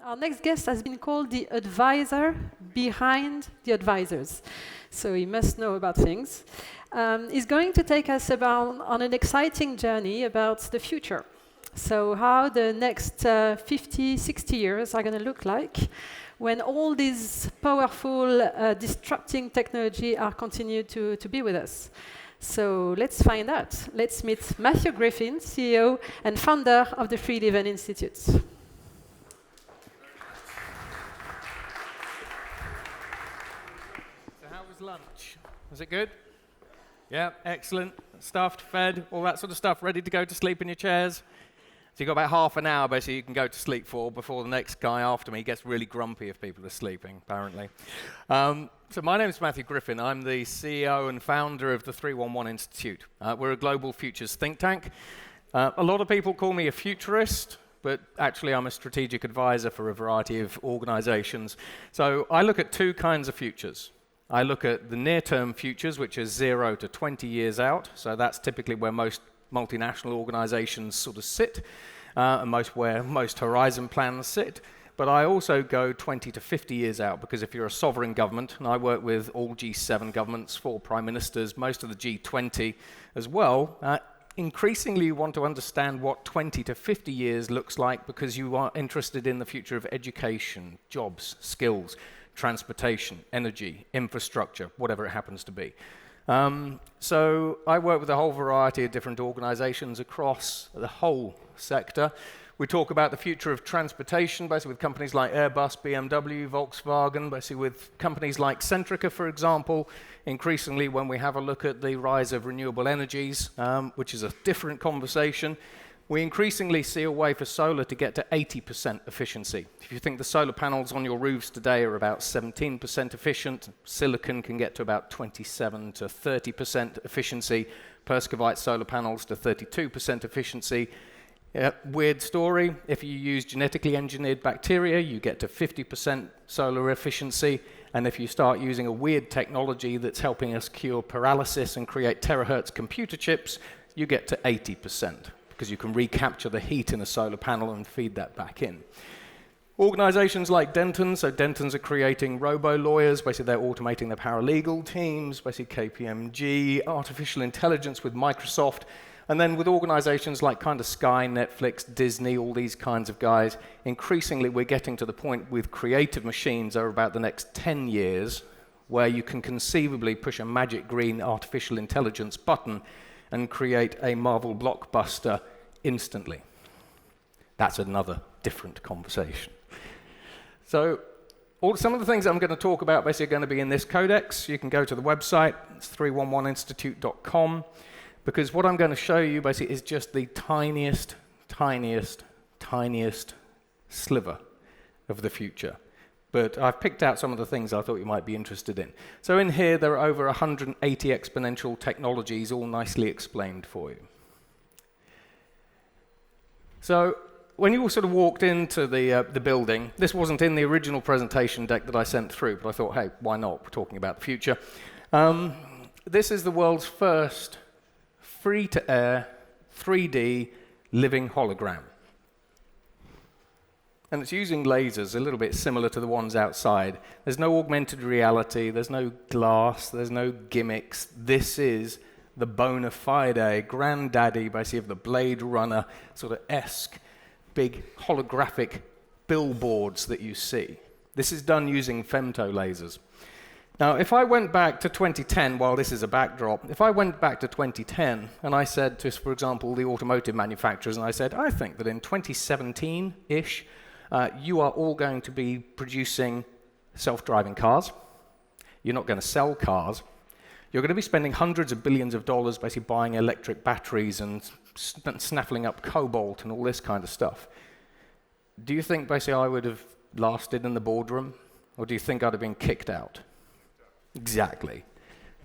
Our next guest has been called the advisor behind the advisors. So he must know about things. He's going to take us on an exciting journey about the future. So how the next 50, 60 years are going to look like when all these powerful, disrupting technology are continued to be with us. So let's find out. Let's meet Matthew Griffin, CEO and founder of the Free Leven Institute. So how was lunch? Was it good? Yeah, excellent. Stuffed, fed, all that sort of stuff, ready to go to sleep in your chairs? So you've got about half an hour, basically, you can go to sleep for before the next guy after me gets really grumpy if people are sleeping, apparently. So my name is Matthew Griffin. I'm the CEO and founder of the 311 Institute. We're a global futures think tank. A lot of people call me a futurist, but actually I'm a strategic advisor for a variety of organizations. So I look at two kinds of futures. I look at the near-term futures, which are 0 to 20 years out. So that's typically where most multinational organizations sort of sit, and where most horizon plans sit. But I also go 20 to 50 years out, because if you're a sovereign government, and I work with all G7 governments, 4 prime ministers, most of the G20 as well, increasingly you want to understand what 20 to 50 years looks like, because you are interested in the future of education, jobs, skills, transportation, energy, infrastructure, whatever it happens to be. So I work with a whole variety of different organizations across the whole sector. We talk about the future of transportation, basically with companies like Airbus, BMW, Volkswagen, basically with companies like Centrica, for example. Increasingly, when we have a look at the rise of renewable energies, which is a different conversation, we increasingly see a way for solar to get to 80% efficiency. If you think the solar panels on your roofs today are about 17% efficient, silicon can get to about 27 to 30% efficiency, Perscovite solar panels to 32% efficiency. Weird story, if you use genetically engineered bacteria, you get to 50% solar efficiency, and if you start using a weird technology that's helping us cure paralysis and create terahertz computer chips, you get to 80%. Because you can recapture the heat in a solar panel and feed that back in. Organizations like Dentons, so Dentons are creating robo-lawyers, basically they're automating their paralegal teams, basically KPMG, artificial intelligence with Microsoft, and then with organizations like kind of Sky, Netflix, Disney, all these kinds of guys, increasingly we're getting to the point with creative machines over about the next 10 years where you can conceivably push a magic green artificial intelligence button and create a Marvel blockbuster instantly. That's another different conversation. So some of the things I'm going to talk about basically are going to be in this codex. You can go to the website, it's 311institute.com, because what I'm going to show you basically is just the tiniest sliver of the future. But I've picked out some of the things I thought you might be interested in. So in here, there are over 180 exponential technologies, all nicely explained for you. So when you all sort of walked into the building, this wasn't in the original presentation deck that I sent through, but I thought, hey, why not? We're talking about the future. This is the world's first free-to-air, 3D living hologram. And it's using lasers a little bit similar to the ones outside. There's no augmented reality, there's no glass, there's no gimmicks. This is the bona fide granddaddy, basically, of the Blade Runner sort of esque big holographic billboards that you see. This is done using femto lasers. Now, if I went back to 2010, while this is a backdrop, if I went back to 2010 and I said to, for example, the automotive manufacturers, and I said, I think that in 2017-ish, you are all going to be producing self-driving cars. You're not going to sell cars. You're going to be spending hundreds of billions of dollars basically buying electric batteries and snaffling up cobalt and all this kind of stuff. Do you think basically I would have lasted in the boardroom? Or do you think I'd have been kicked out? Exactly.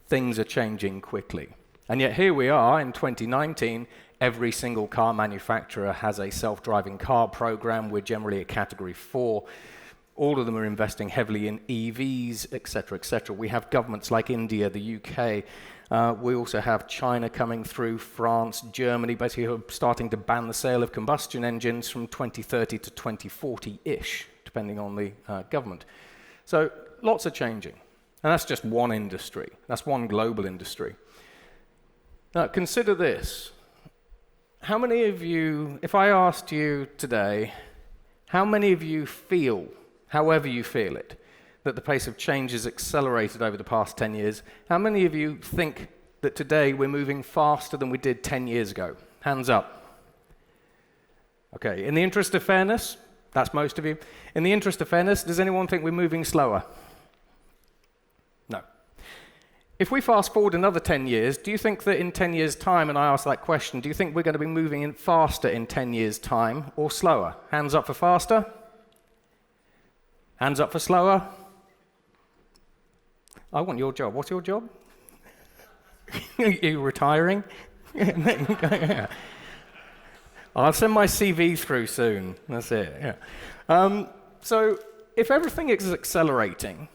Things are changing quickly. And yet here we are in 2019, every single car manufacturer has a self-driving car program. We're generally a category 4. All of them are investing heavily in EVs, et cetera, et cetera. We have governments like India, the UK. We also have China coming through, France, Germany, basically who are starting to ban the sale of combustion engines from 2030 to 2040-ish, depending on the government. So lots are changing. And that's just one industry. That's one global industry. Now, consider this. How many of you, if I asked you today, how many of you feel, however you feel it, that the pace of change has accelerated over the past 10 years? How many of you think that today we're moving faster than we did 10 years ago? Hands up. Okay, in the interest of fairness, that's most of you. In the interest of fairness, does anyone think we're moving slower? No. If we fast forward another 10 years, do you think that in 10 years' time, and I ask that question, do you think we're going to be moving in faster in 10 years' time or slower? Hands up for faster. Hands up for slower. I want your job. What's your job? Are you retiring? I'll send my CV through soon. That's it. Yeah. So if everything is accelerating,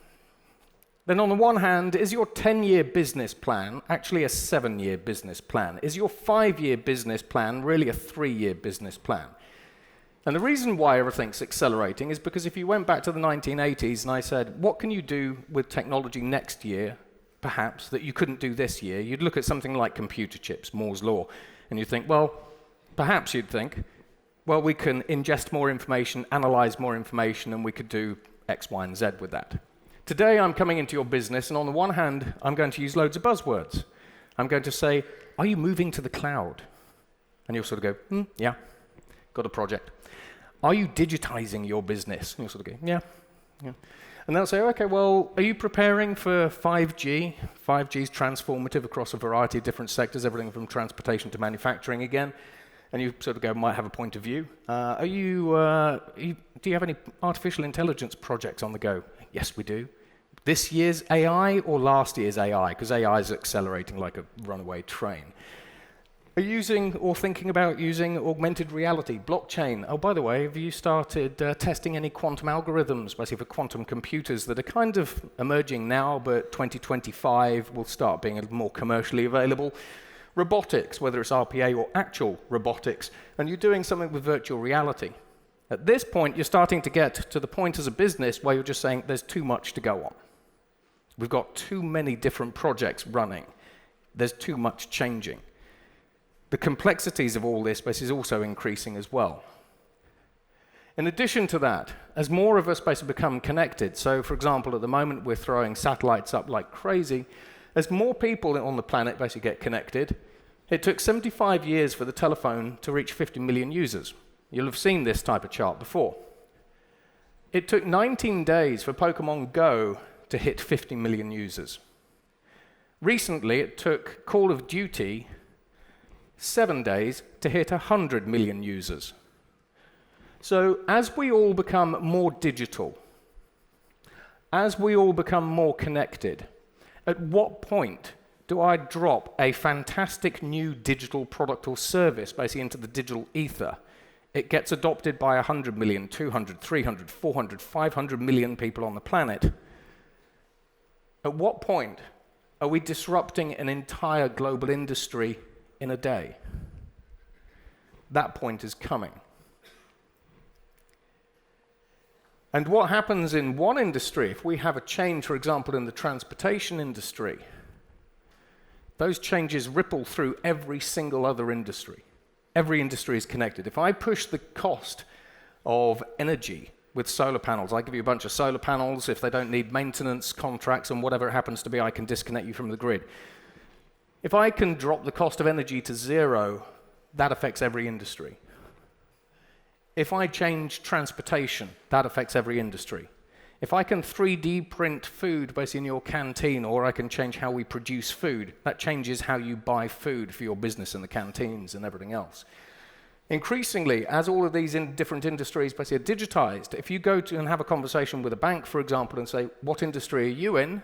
then on the one hand, is your 10-year business plan actually a 7-year business plan? Is your 5-year business plan really a 3-year business plan? And the reason why everything's accelerating is because if you went back to the 1980s and I said, what can you do with technology next year, perhaps, that you couldn't do this year, you'd look at something like computer chips, Moore's Law, and you'd think, well, perhaps you'd think, well, we can ingest more information, analyze more information, and we could do X, Y, and Z with that. Today, I'm coming into your business, and on the one hand, I'm going to use loads of buzzwords. I'm going to say, are you moving to the cloud? And you'll sort of go, yeah, got a project. Are you digitizing your business? And you'll sort of go, yeah. And they'll say, okay, well, are you preparing for 5G? 5G is transformative across a variety of different sectors, everything from transportation to manufacturing again. And you sort of go, might have a point of view. Do you have any artificial intelligence projects on the go? Yes, we do. This year's AI or last year's AI? Because AI is accelerating like a runaway train. Are you using or thinking about using augmented reality, blockchain? Oh, by the way, have you started testing any quantum algorithms, basically for quantum computers that are kind of emerging now, but 2025 will start being more commercially available? Robotics, whether it's RPA or actual robotics, and you're doing something with virtual reality. At this point, you're starting to get to the point as a business where you're just saying there's too much to go on. We've got too many different projects running. There's too much changing. The complexities of all this is also increasing as well. In addition to that, as more of us basically become connected, so for example, at the moment we're throwing satellites up like crazy, as more people on the planet basically get connected, it took 75 years for the telephone to reach 50 million users. You'll have seen this type of chart before. It took 19 days for Pokemon Go to hit 50 million users. Recently, it took Call of Duty 7 days to hit 100 million users. So as we all become more digital, as we all become more connected, at what point do I drop a fantastic new digital product or service basically into the digital ether? It gets adopted by 100 million, 200, 300, 400, 500 million people on the planet. At what point are we disrupting an entire global industry in a day? That point is coming. And what happens in one industry, if we have a change, for example, in the transportation industry, those changes ripple through every single other industry. Every industry is connected. If I push the cost of energy with solar panels, I give you a bunch of solar panels. If they don't need maintenance contracts and whatever it happens to be, I can disconnect you from the grid. If I can drop the cost of energy to zero, that affects every industry. If I change transportation, that affects every industry. If I can 3D print food basically in your canteen, or I can change how we produce food, that changes how you buy food for your business in the canteens and everything else. Increasingly, as all of these different industries basically are digitized, if you go to and have a conversation with a bank, for example, and say, what industry are you in?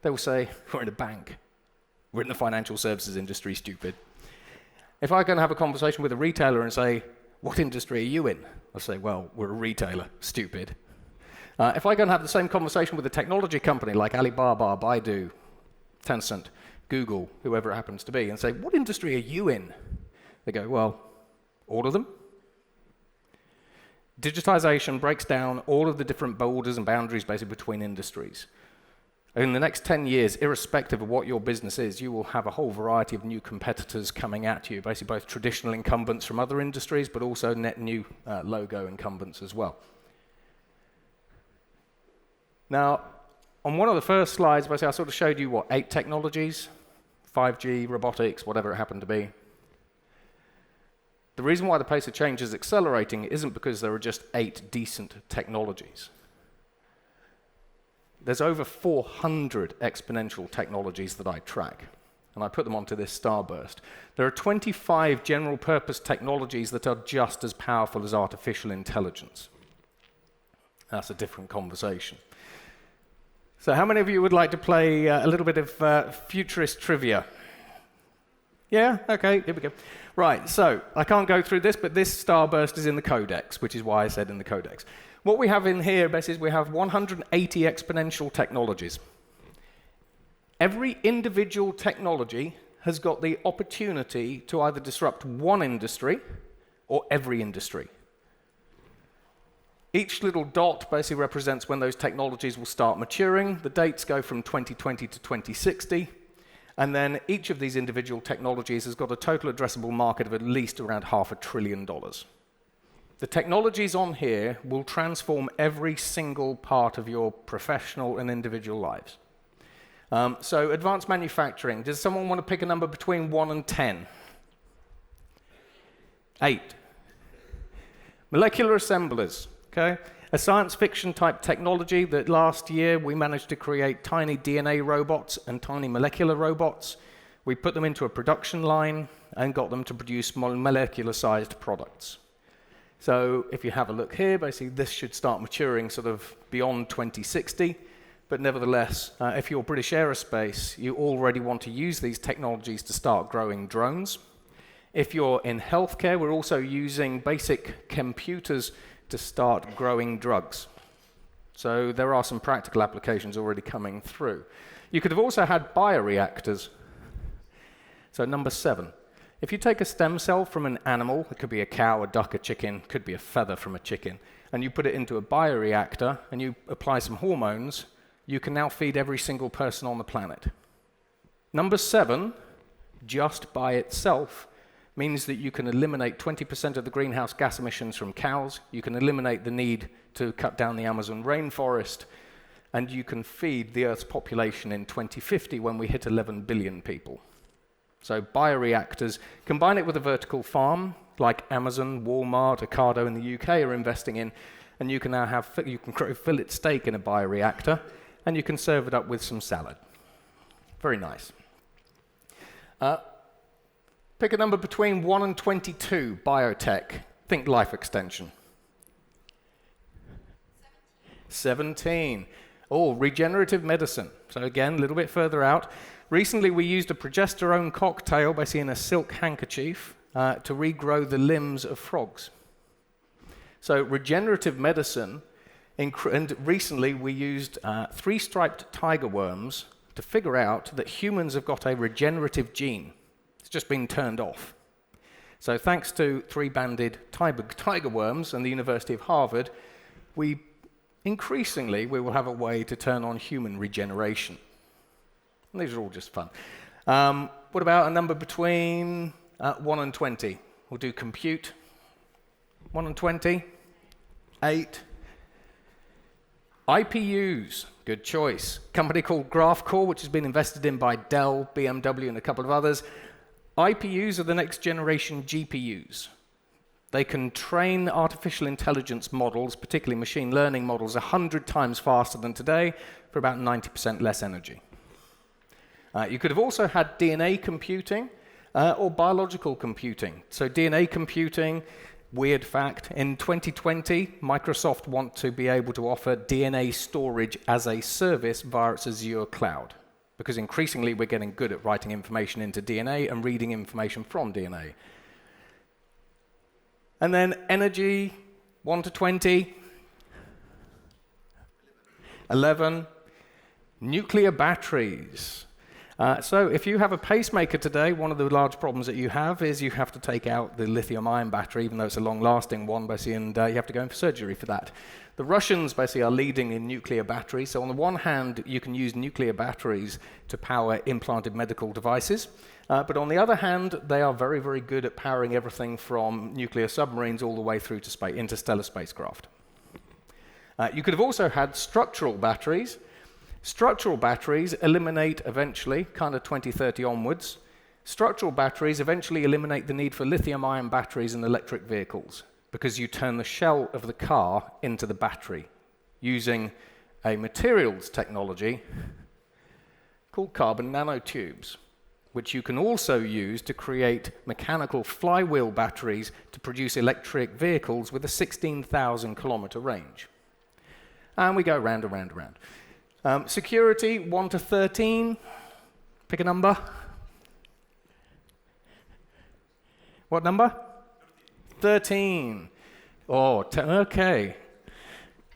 They will say, we're in a bank. We're in the financial services industry, stupid. If I can have a conversation with a retailer and say, what industry are you in? I'll say, well, we're a retailer, stupid. If I go and have the same conversation with a technology company like Alibaba, Baidu, Tencent, Google, whoever it happens to be, and say, what industry are you in? They go, well, all of them. Digitization breaks down all of the different borders and boundaries basically between industries. In the next 10 years, irrespective of what your business is, you will have a whole variety of new competitors coming at you, basically both traditional incumbents from other industries, but also net new logo incumbents as well. Now, on one of the first slides, basically I sort of showed you, 8 technologies, 5G, robotics, whatever it happened to be. The reason why the pace of change is accelerating isn't because there are just 8 decent technologies. There's over 400 exponential technologies that I track, and I put them onto this starburst. There are 25 general-purpose technologies that are just as powerful as artificial intelligence. That's a different conversation. So how many of you would like to play a little bit of futurist trivia? Yeah? Okay, here we go. Right, so I can't go through this, but this starburst is in the codex, which is why I said in the codex. What we have in here, basically, is we have 180 exponential technologies. Every individual technology has got the opportunity to either disrupt one industry or every industry. Each little dot basically represents when those technologies will start maturing. The dates go from 2020 to 2060. And then each of these individual technologies has got a total addressable market of at least around $500 billion. The technologies on here will transform every single part of your professional and individual lives. So advanced manufacturing. Does someone want to pick a number between 1 and 10? 8. Molecular assemblers. Okay? A science fiction type technology that last year we managed to create tiny DNA robots and tiny molecular robots. We put them into a production line and got them to produce molecular sized products. So if you have a look here, basically this should start maturing sort of beyond 2060. But nevertheless, if you're British Aerospace, you already want to use these technologies to start growing drones. If you're in healthcare, we're also using basic computers to start growing drugs. So there are some practical applications already coming through. You could have also had bioreactors. So number 7. If you take a stem cell from an animal, it could be a cow, a duck, a chicken, could be a feather from a chicken, and you put it into a bioreactor and you apply some hormones, you can now feed every single person on the planet. Number 7, just by itself, means that you can eliminate 20% of the greenhouse gas emissions from cows, you can eliminate the need to cut down the Amazon rainforest, and you can feed the Earth's population in 2050 when we hit 11 billion people. So bioreactors, combine it with a vertical farm, like Amazon, Walmart, Ocado in the UK are investing in, and you can now you can grow fillet steak in a bioreactor, and you can serve it up with some salad. Very nice. Pick a number between 1 and 22, biotech. Think life extension. 17. Oh, regenerative medicine. So again, a little bit further out. Recently, we used a progesterone cocktail, basically in a silk handkerchief, to regrow the limbs of frogs. So regenerative medicine, and recently we used 3-striped tiger worms to figure out that humans have got a regenerative gene. It's just been turned off. So thanks to 3-banded tiger worms and the University of Harvard, increasingly we will have a way to turn on human regeneration. And these are all just fun. What about a number between 1 and 20? We'll do compute. 1 and 20. 8. IPUs, good choice. Company called GraphCore, which has been invested in by Dell, BMW, and a couple of others. IPUs are the next generation GPUs. They can train artificial intelligence models, particularly machine learning models, 100 times faster than today for about 90% less energy. You could have also had DNA computing or biological computing. So DNA computing, weird fact, in 2020, Microsoft want to be able to offer DNA storage as a service via its Azure cloud. Because increasingly we're getting good at writing information into DNA and reading information from DNA. And then energy, 1 to 20. 11. Nuclear batteries. So if you have a pacemaker today, one of the large problems that you have is you have to take out the lithium-ion battery, even though it's a long-lasting one, basically, and you have to go in for surgery for that. The Russians basically are leading in nuclear batteries. So on the one hand, you can use nuclear batteries to power implanted medical devices. But on the other hand, they are very, very good at powering everything from nuclear submarines all the way through to interstellar spacecraft. You could have also had structural batteries. Structural batteries eliminate eventually, kind of 2030 onwards, structural batteries eventually eliminate the need for lithium-ion batteries in electric vehicles because you turn the shell of the car into the battery using a materials technology called carbon nanotubes, which you can also use to create mechanical flywheel batteries to produce electric vehicles with a 16,000 kilometer range. And we go round and round and round. Security, 1 to 13. Pick a number. What number? 13. Oh, okay.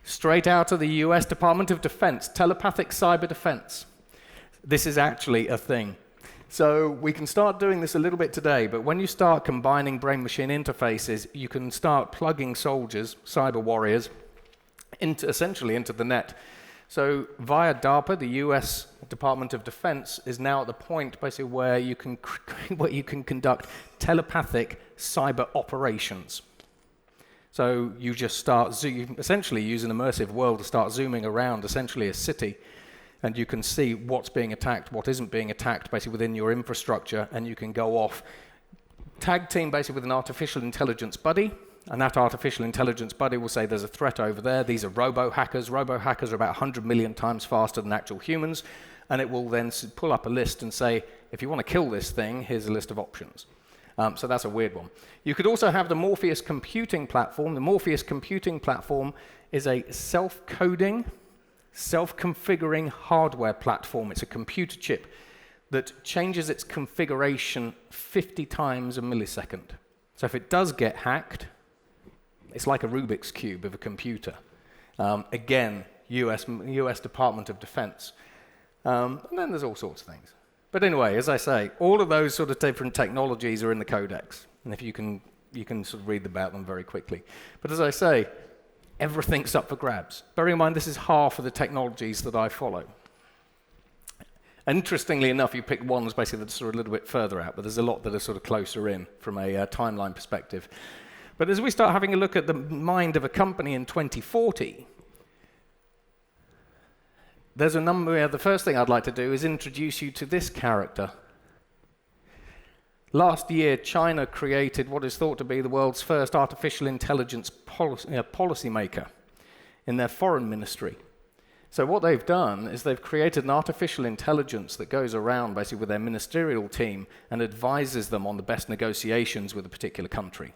Straight out of the US Department of Defense, telepathic cyber defense. This is actually a thing. So we can start doing this a little bit today, but when you start combining brain-machine interfaces, you can start plugging soldiers, cyber warriors, essentially into the net. So via DARPA, the US Department of Defense is now at the point basically where you can conduct telepathic cyber operations. So you just start, you essentially use an immersive world to start zooming around essentially a city, and you can see what's being attacked, what isn't being attacked basically within your infrastructure, and you can go off, tag team basically with an artificial intelligence buddy, and that artificial intelligence buddy will say there's a threat over there, these are robo-hackers. Robo-hackers are about 100 million times faster than actual humans, and it will then pull up a list and say, if you want to kill this thing, here's a list of options. So that's a weird one. You could also have the Morpheus computing platform. The Morpheus computing platform is a self-coding, self-configuring hardware platform. It's a computer chip that changes its configuration 50 times a millisecond. So if it does get hacked, it's like a Rubik's Cube of a computer. Again, US Department of Defense. And then there's all sorts of things. But anyway, as I say, all of those sort of different technologies are in the codex. And if you can sort of read about them very quickly. But as I say, everything's up for grabs. Bearing in mind, this is half of the technologies that I follow. Interestingly enough, you picked ones basically that are sort of a little bit further out, but there's a lot that are sort of closer in from a timeline perspective. But as we start having a look at the mind of a company in 2040, there's a number. The first thing I'd like to do is introduce you to this character. Last year, China created what is thought to be the world's first artificial intelligence policymaker in their foreign ministry. So what they've done is they've created an artificial intelligence that goes around basically with their ministerial team and advises them on the best negotiations with a particular country.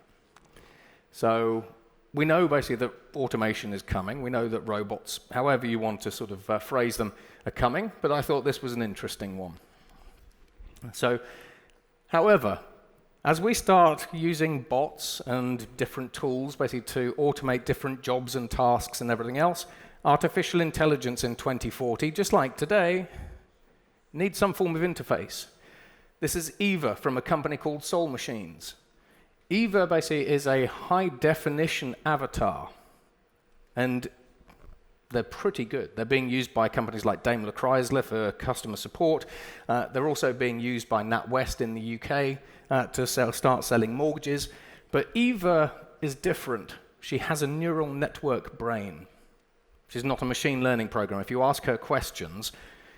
So we know basically that automation is coming. We know that robots, however you want to sort of phrase them, are coming. But I thought this was an interesting one. So, however, as we start using bots and different tools basically to automate different jobs and tasks and everything else, artificial intelligence in 2040, just like today, needs some form of interface. This is Eva from a company called Soul Machines. Eva basically is a high-definition avatar, and they're pretty good. They're being used by companies like Daimler Chrysler for customer support. They're also being used by NatWest in the UK to start selling mortgages. But Eva is different. She has a neural network brain. She's not a machine learning program. If you ask her questions,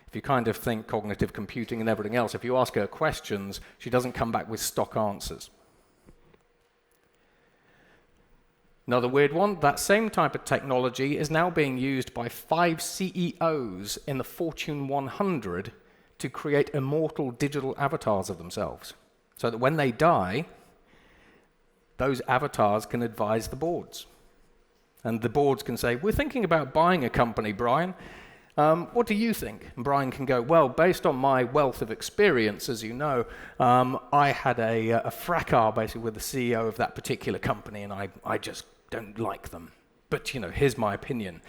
if you kind of think cognitive computing and everything else, if you ask her questions, she doesn't come back with stock answers. Another weird one, that same type of technology is now being used by 5 CEOs in the Fortune 100 to create immortal digital avatars of themselves. So that when they die, those avatars can advise the boards. And the boards can say, we're thinking about buying a company, Brian. What do you think? And Brian can go, well, based on my wealth of experience, as you know, I had a fracas basically with the CEO of that particular company, and I just don't like them. But, here's my opinion.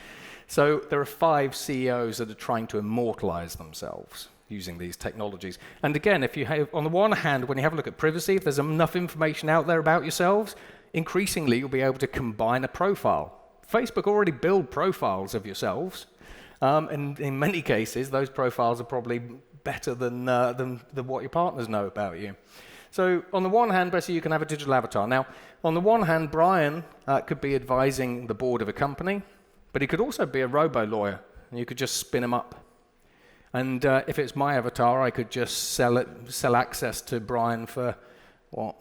So there are 5 CEOs that are trying to immortalize themselves. using these technologies. And again, if you have, on the one hand, when you have a look at privacy, if there's enough information out there about yourselves, increasingly you'll be able to combine a profile. Facebook already build profiles of yourselves, and in many cases, those profiles are probably better than what your partners know about you. So on the one hand, basically, you can have a digital avatar. Now, on the one hand, Brian could be advising the board of a company, but he could also be a robo-lawyer, and you could just spin him up. And if it's my avatar, I could just sell access to Brian for, what,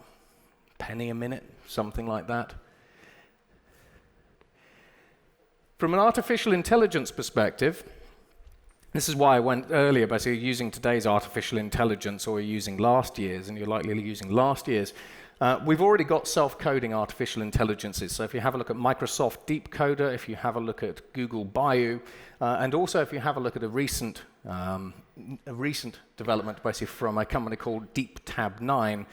penny a minute, something like that. From an artificial intelligence perspective, this is why I went earlier, basically using today's artificial intelligence, or using last year's, and you're likely using last year's. We've already got self-coding artificial intelligences. So if you have a look at Microsoft DeepCoder, if you have a look at Google Bayou, and also if you have a look at a recent development, basically from a company called DeepTab9,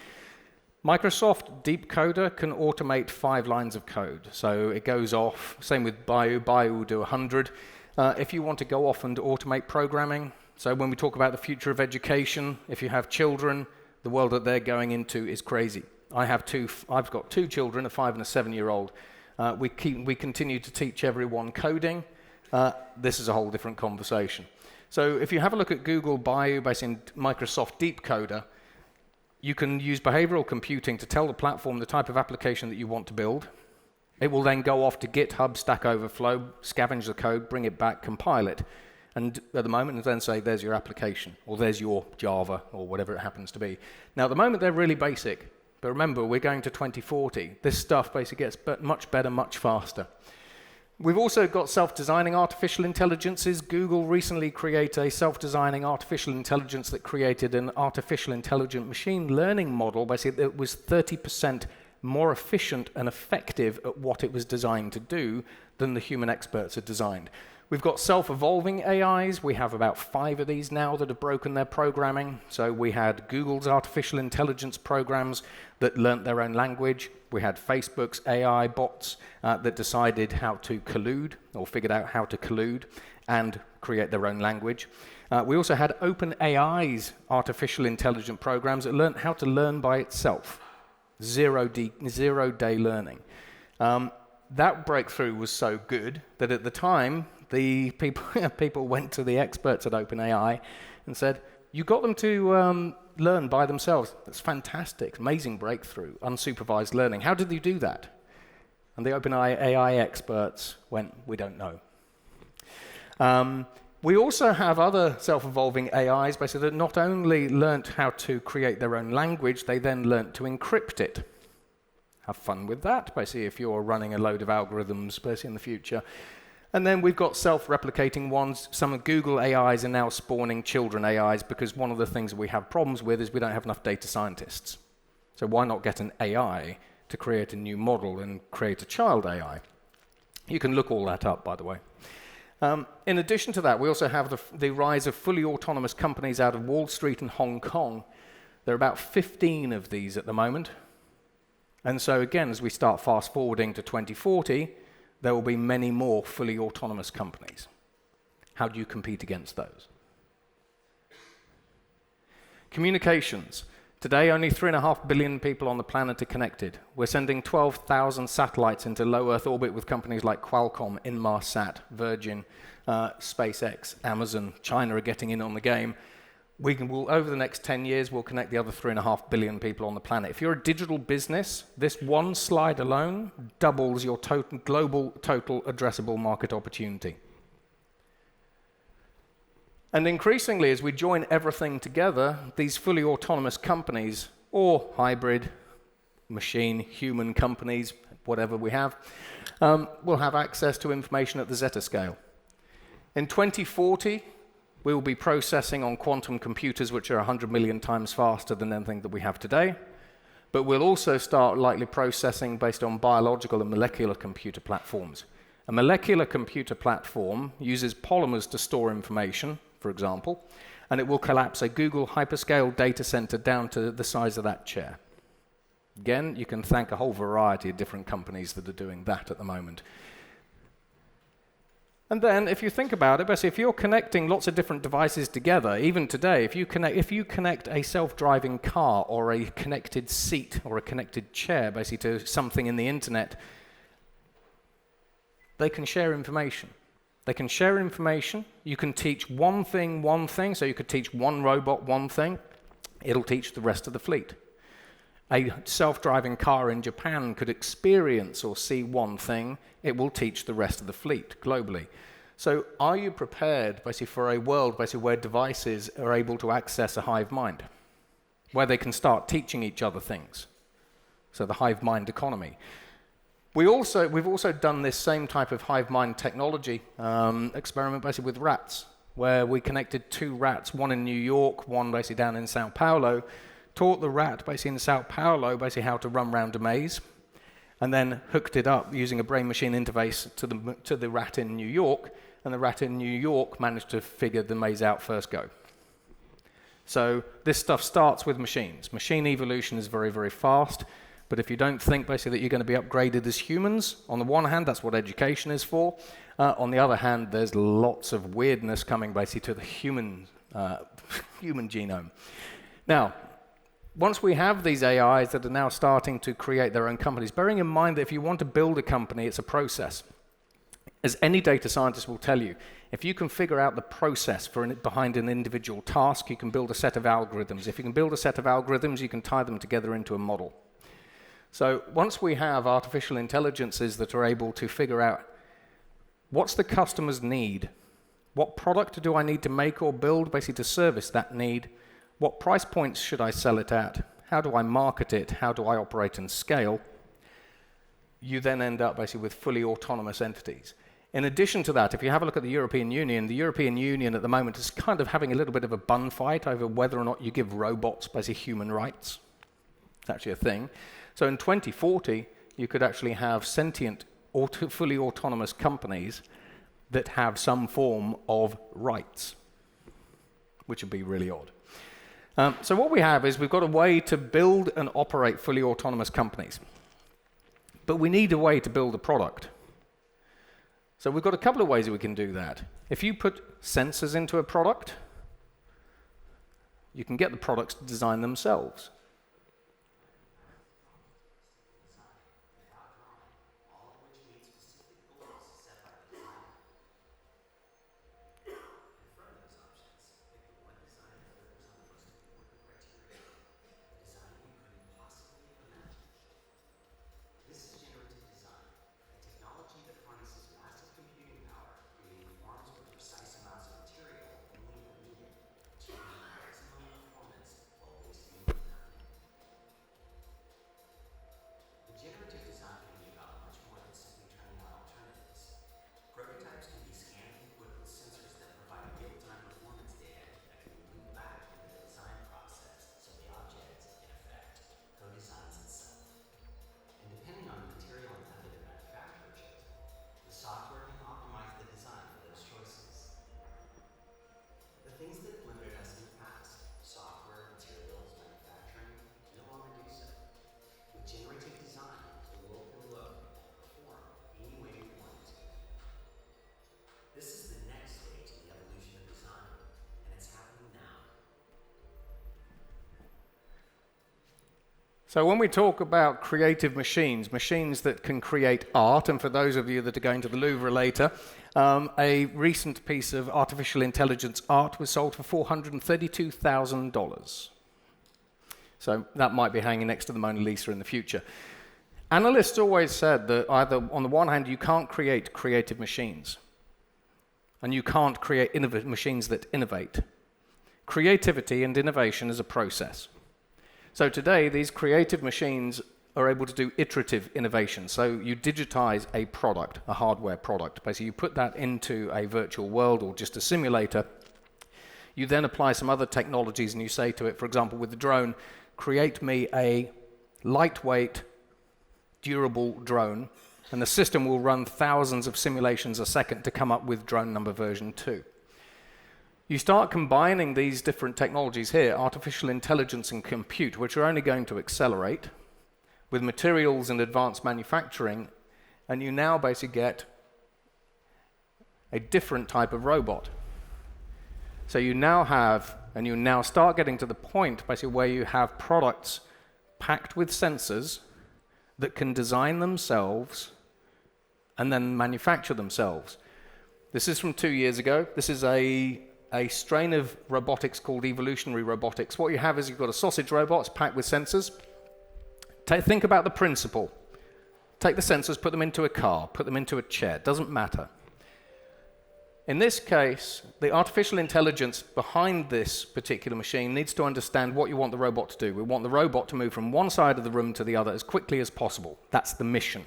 Microsoft DeepCoder can automate 5 lines of code. So it goes off, same with Bayou will do 100. If you want to go off and automate programming, so when we talk about the future of education, if you have children, the world that they're going into is crazy. I've got 2 children, a 5 and a 7-year-old. We continue to teach everyone coding. This is a whole different conversation. So if you have a look at Google Bayou, based in Microsoft DeepCoder, you can use behavioral computing to tell the platform the type of application that you want to build. It will then go off to GitHub, Stack Overflow, scavenge the code, bring it back, compile it. And at the moment, and then say, there's your application, or there's your Java, or whatever it happens to be. Now, at the moment, they're really basic. But remember, we're going to 2040. This stuff basically gets much better, much faster. We've also got self-designing artificial intelligences. Google recently created a self-designing artificial intelligence that created an artificial intelligent machine learning model, basically that was 30% more efficient and effective at what it was designed to do than the human experts had designed. We've got self-evolving AIs. We have about 5 of these now that have broken their programming. So we had Google's artificial intelligence programs that learnt their own language. We had Facebook's AI bots that decided how to collude, or figured out how to collude and create their own language. We also had OpenAI's artificial intelligence programs that learnt how to learn by itself. Zero-day learning. That breakthrough was so good that at the time, the people went to the experts at OpenAI and said, you got them to learn by themselves. That's fantastic, amazing breakthrough, unsupervised learning. How did you do that? And the OpenAI experts went, we don't know. We also have other self-evolving AIs, basically, that not only learnt how to create their own language, they then learnt to encrypt it. Have fun with that, basically, if you're running a load of algorithms, basically, in the future. And then we've got self-replicating ones. Some of Google AIs are now spawning children AIs, because one of the things that we have problems with is we don't have enough data scientists. So why not get an AI to create a new model and create a child AI? You can look all that up, by the way. In addition to that, we also have the rise of fully autonomous companies out of Wall Street and Hong Kong. There are about 15 of these at the moment. And so again, as we start fast-forwarding to 2040, there will be many more fully autonomous companies. How do you compete against those? Communications. Today, only 3.5 billion people on the planet are connected. We're sending 12,000 satellites into low Earth orbit with companies like Qualcomm, Inmarsat, Virgin, SpaceX, Amazon. China are getting in on the game. Over the next 10 years, we'll connect the other 3.5 billion people on the planet. If you're a digital business, this one slide alone doubles your global total addressable market opportunity. And increasingly, as we join everything together, these fully autonomous companies, or hybrid, machine, human companies, whatever we have, will have access to information at the zettascale. In 2040, we will be processing on quantum computers, which are 100 million times faster than anything that we have today. But we'll also start likely processing based on biological and molecular computer platforms. A molecular computer platform uses polymers to store information, for example, and it will collapse a Google hyperscale data center down to the size of that chair. Again, you can thank a whole variety of different companies that are doing that at the moment. And then, if you think about it, basically, if you're connecting lots of different devices together, even today, if you connect a self-driving car or a connected seat or a connected chair, basically, to something in the internet, they can share information. They can share information. You can teach one thing, so you could teach one robot one thing. It'll teach the rest of the fleet. A self-driving car in Japan could experience or see one thing. It will teach the rest of the fleet globally. So are you prepared, basically, for a world, basically, where devices are able to access a hive mind, where they can start teaching each other things? So the hive mind economy. We've also done this same type of hive mind technology experiment, basically, with rats, where we connected two rats, one in New York, one basically down in Sao Paulo, taught the rat, basically in Sao Paulo, basically how to run around a maze, and then hooked it up using a brain-machine interface to the rat in New York, and the rat in New York managed to figure the maze out first go. So this stuff starts with machines. Machine evolution is very, very fast, but if you don't think basically that you're going to be upgraded as humans, on the one hand, that's what education is for. On the other hand, there's lots of weirdness coming basically to the human genome. Now, once we have these AIs that are now starting to create their own companies, bearing in mind that if you want to build a company, it's a process. As any data scientist will tell you, if you can figure out the process behind an individual task, you can build a set of algorithms. If you can build a set of algorithms, you can tie them together into a model. So once we have artificial intelligences that are able to figure out what's the customer's need, what product do I need to make or build basically to service that need, what price points should I sell it at, how do I market it, how do I operate and scale, you then end up basically with fully autonomous entities. In addition to that, if you have a look at the European Union at the moment is kind of having a little bit of a bun fight over whether or not you give robots basically human rights. It's actually a thing. So in 2040, you could actually have sentient, fully autonomous companies that have some form of rights, which would be really odd. So what we have is we've got a way to build and operate fully autonomous companies. But we need a way to build a product. So we've got a couple of ways that we can do that. If you put sensors into a product, you can get the products to design themselves. So when we talk about creative machines, machines that can create art, and for those of you that are going to the Louvre later, a recent piece of artificial intelligence art was sold for $432,000. So that might be hanging next to the Mona Lisa in the future. Analysts always said that either, on the one hand, you can't create creative machines, and you can't create machines that innovate. Creativity and innovation is a process. So today, these creative machines are able to do iterative innovation. So you digitize a product, a hardware product. Basically, you put that into a virtual world or just a simulator. You then apply some other technologies and you say to it, for example, with the drone, create me a lightweight, durable drone, and the system will run thousands of simulations a second to come up with drone number version 2. You start combining these different technologies here, artificial intelligence and compute, which are only going to accelerate, with materials and advanced manufacturing, and you now basically get a different type of robot. So you now have, and you now start getting to the point basically where you have products packed with sensors that can design themselves and then manufacture themselves. This is from 2 years ago. This is a strain of robotics called evolutionary robotics. What you have is you've got a sausage robot, it's packed with sensors. Think about the principle. Take the sensors, put them into a car, put them into a chair, doesn't matter. In this case, the artificial intelligence behind this particular machine needs to understand what you want the robot to do. We want the robot to move from one side of the room to the other as quickly as possible. That's the mission.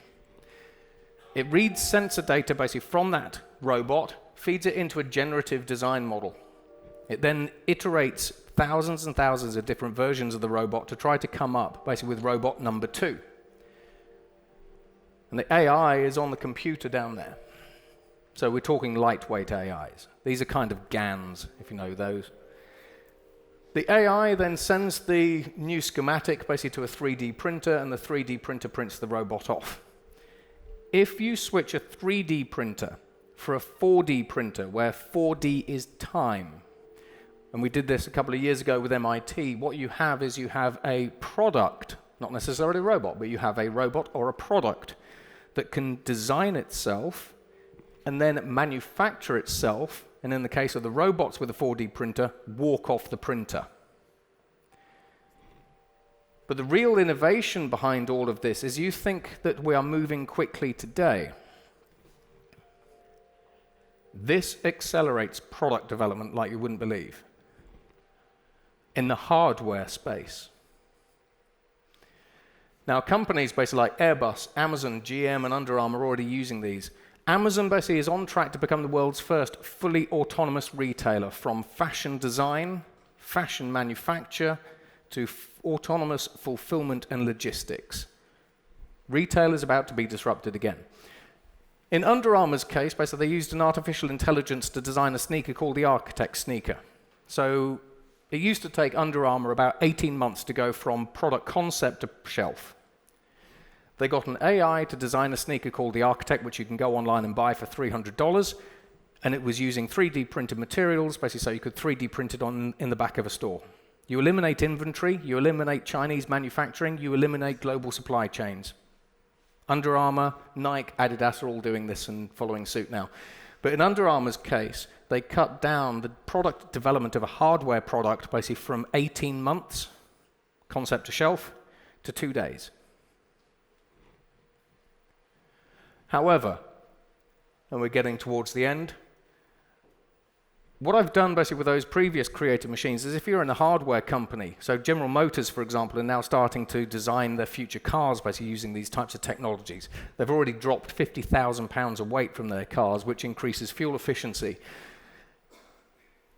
It reads sensor data basically from that robot, feeds it into a generative design model. It then iterates thousands and thousands of different versions of the robot to try to come up basically with robot number 2. And the AI is on the computer down there. So we're talking lightweight AIs. These are kind of GANs, if you know those. The AI then sends the new schematic basically to a 3D printer, and the 3D printer prints the robot off. If you switch a 3D printer for a 4D printer, where 4D is time, and we did this a couple of years ago with MIT, what you have is you have a product, not necessarily a robot, but you have a robot or a product that can design itself and then manufacture itself, and in the case of the robots with a 4D printer, walk off the printer. But the real innovation behind all of this is you think that we are moving quickly today. This accelerates product development like you wouldn't believe. In the hardware space. Now, companies basically like Airbus, Amazon, GM, and Under Armour are already using these. Amazon basically is on track to become the world's first fully autonomous retailer, from fashion design, fashion manufacture, to autonomous fulfillment and logistics. Retail is about to be disrupted again. In Under Armour's case, basically they used an artificial intelligence to design a sneaker called the Architect sneaker. So it used to take Under Armour about 18 months to go from product concept to shelf. They got an AI to design a sneaker called the Architect, which you can go online and buy for $300, and it was using 3D printed materials, basically so you could 3D print it in the back of a store. You eliminate inventory, you eliminate Chinese manufacturing, you eliminate global supply chains. Under Armour, Nike, Adidas are all doing this and following suit now. But in Under Armour's case, they cut down the product development of a hardware product basically from 18 months, concept to shelf, to 2 days. However, and we're getting towards the end, what I've done basically with those previous creative machines is if you're in a hardware company, so General Motors, for example, are now starting to design their future cars basically using these types of technologies. They've already dropped 50,000 pounds of weight from their cars, which increases fuel efficiency.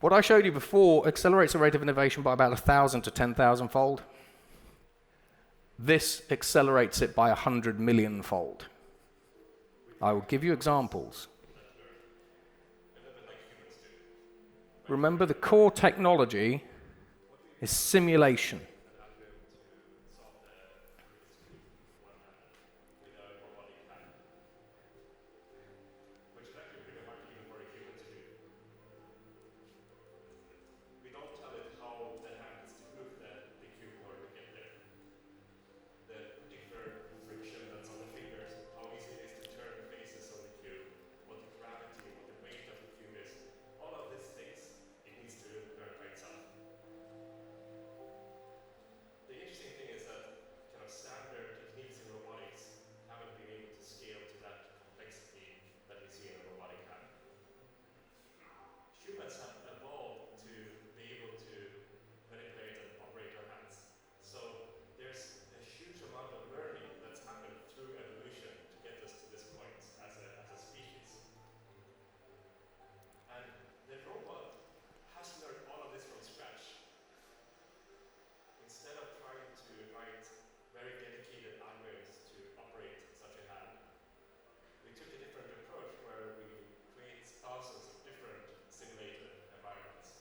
What I showed you before accelerates the rate of innovation by about 1,000 to 10,000 fold. This accelerates it by 100 million fold. I will give you examples. Remember, the core technology is simulation.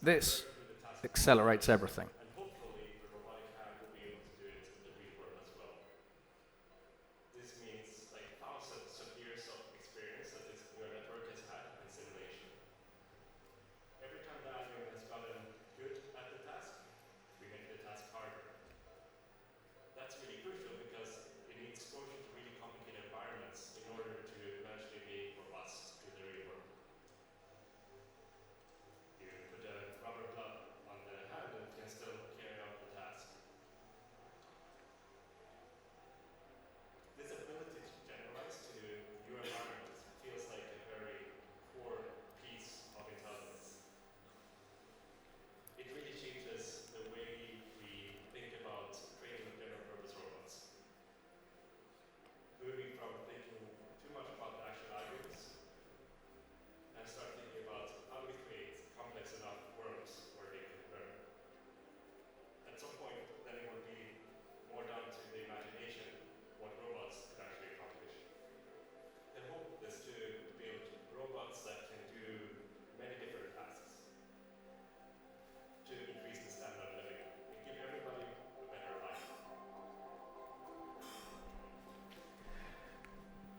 This accelerates everything. And hopefully the robotic hand will be able to do it in the real world as well. This means like thousands of years of experience that this neural network has had in simulation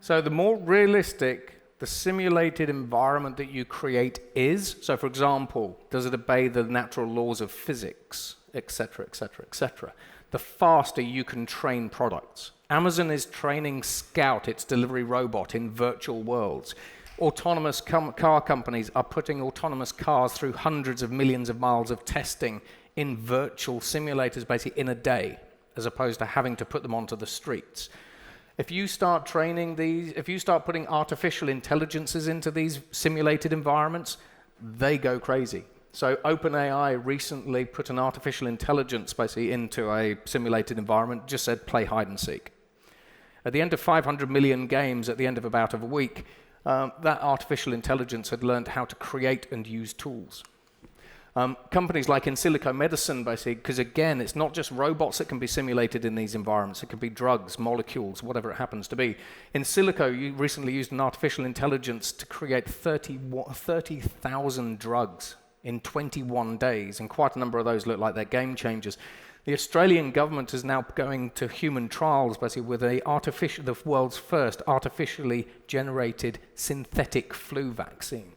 So the more realistic the simulated environment that you create is, so for example, does it obey the natural laws of physics, etc., etc., etc., the faster you can train products. Amazon is training Scout, its delivery robot, in virtual worlds. Autonomous car companies are putting autonomous cars through hundreds of millions of miles of testing in virtual simulators, basically in a day, as opposed to having to put them onto the streets. If you start training these, if you start putting artificial intelligences into these simulated environments, they go crazy. So OpenAI recently put an artificial intelligence basically into a simulated environment, just said play hide and seek. At the end of 500 million games, at the end of about a week, that artificial intelligence had learned how to create and use tools. Companies like In Silico Medicine, basically, because again, it's not just robots that can be simulated in these environments. It can be drugs, molecules, whatever it happens to be. In Silico, you recently used an artificial intelligence to create 30,000 drugs in 21 days, and quite a number of those look like they're game changers. The Australian government is now going to human trials, basically, with the world's first artificially generated synthetic flu vaccine.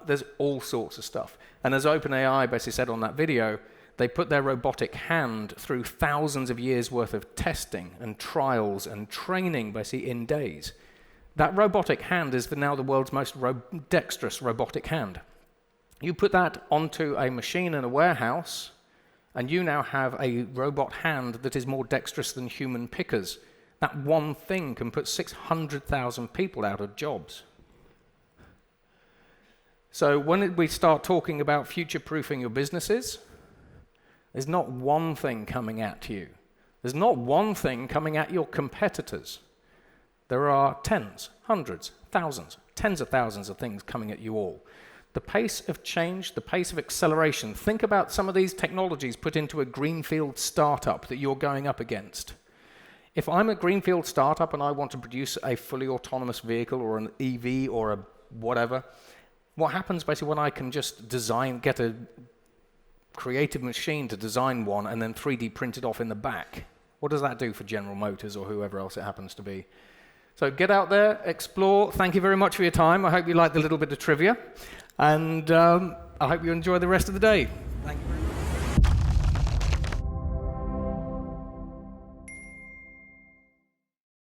There's all sorts of stuff. And as OpenAI basically said on that video, they put their robotic hand through thousands of years worth of testing and trials and training basically in days. That robotic hand is now the world's most dexterous robotic hand. You put that onto a machine in a warehouse, and you now have a robot hand that is more dexterous than human pickers. That one thing can put 600,000 people out of jobs. So when we start talking about future-proofing your businesses, there's not one thing coming at you. There's not one thing coming at your competitors. There are tens, hundreds, thousands, tens of thousands of things coming at you all. The pace of change, the pace of acceleration, think about some of these technologies put into a greenfield startup that you're going up against. If I'm a greenfield startup and I want to produce a fully autonomous vehicle or an EV or a whatever, what happens basically when I can just get a creative machine to design one and then 3D print it off in the back? What does that do for General Motors or whoever else it happens to be? So get out there, explore. Thank you very much for your time. I hope you liked the little bit of trivia. And I hope you enjoy the rest of the day.